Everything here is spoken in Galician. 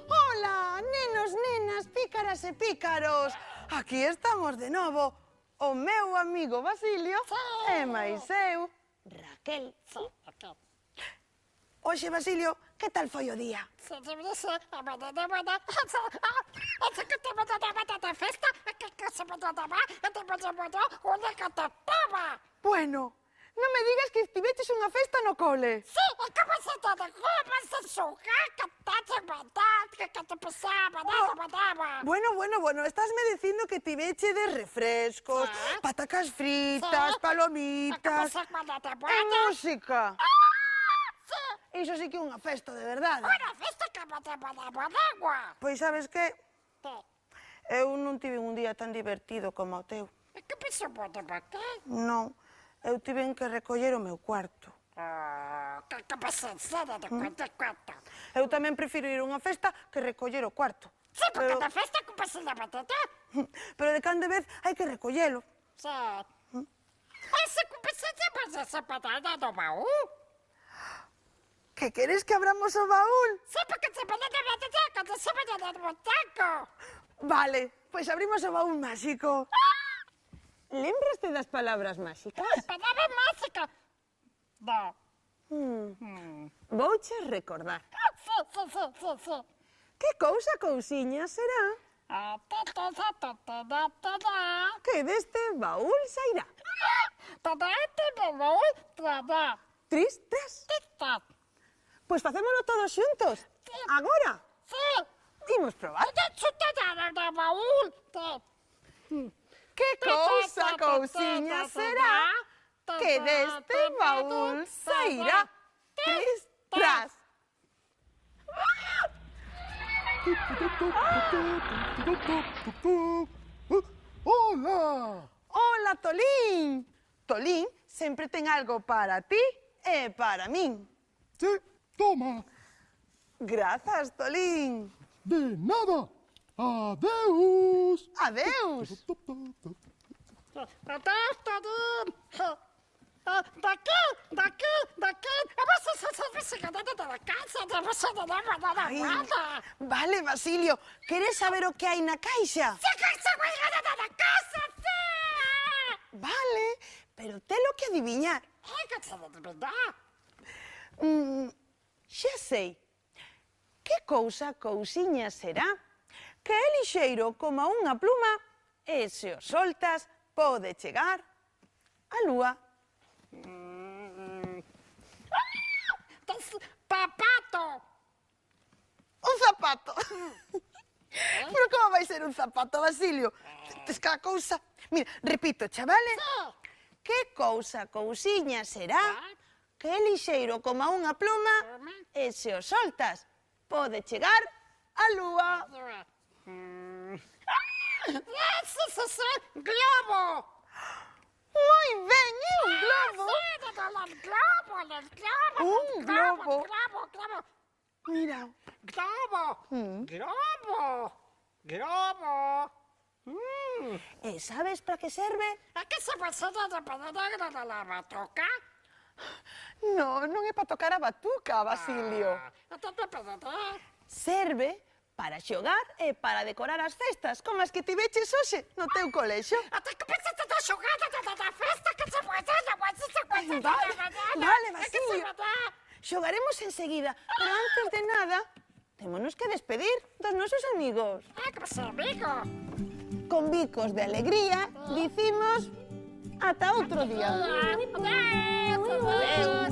Hola, nenos, nenas, pícaras e pícaros. Aquí estamos de novo. O meu amigo Basilio e máis eu, Raquel. Oxe, Basilio, que tal foi o día? Bueno, non me digas que estiveches unha festa no cole. Bueno, estásme dicindo que tiveche de refrescos, patacas fritas, palomitas e música. Iso sí que é unha festa de verdade. Pois sabes que? Eu non tive un día tan divertido como o teu. Non, eu tiven que recoller o meu cuarto. Eu tamén prefiro ir a unha festa que recoller o cuarto. Sí, porque na festa compras la patata. Pero de cando vez hai que recollelo. Sí. Ese compensación para esa patata do baú. Que queres que abramos o baúl? Sí, porque se pone de patata cuando se pone de botaco. Vale, pois abrimos o baúl máxico. Lembraste das palabras máxicas? Palabra máxica. No. Vouche recordar. Sí. Que cousiña será que deste baúl sairá? Tristes? Pois facémolo todos xuntos. Agora? Sí. Imos probar. Do baúl. Que cousiña será que deste baúl sairá? Tras. Hola! Hola, Tolín. Tolín sempre ten algo para ti e para min. Sí, toma. Grazas, Tolín. De nada. Adeus. Adeus. Daqui. Ai, vale, Basilio. Queres saber o que hai na caixa? Vale, pero telo que adiviñar. Xa sei. Que cousiña será que é lixeiro como unha pluma e se o soltas pode chegar á lúa? Papato. Un zapato. Pero como vai ser un zapato, Basilio? Tes cada cousa... Mira, repito, chavales. Que cousiña será que é lixeiro como unha pluma e se o soltas pode chegar á lúa? Globo. Moi ben, é un globo. Un globo. Mira. Globo. E sabes para que serve? A que se pasa de poner la batoca? Non é para tocar a batuca, Basilio. Serve para xogar e para decorar as festas, como as que tiveches hoxe no teu colexo. Até que pensaste da xogada da festa que se pode Vale, Basilio. Xogaremos enseguida, pero antes de nada, témonos que despedir dos nosos amigos. Que pasa, amigo? Con bicos de alegría, dicimos ata outro día. Adeus.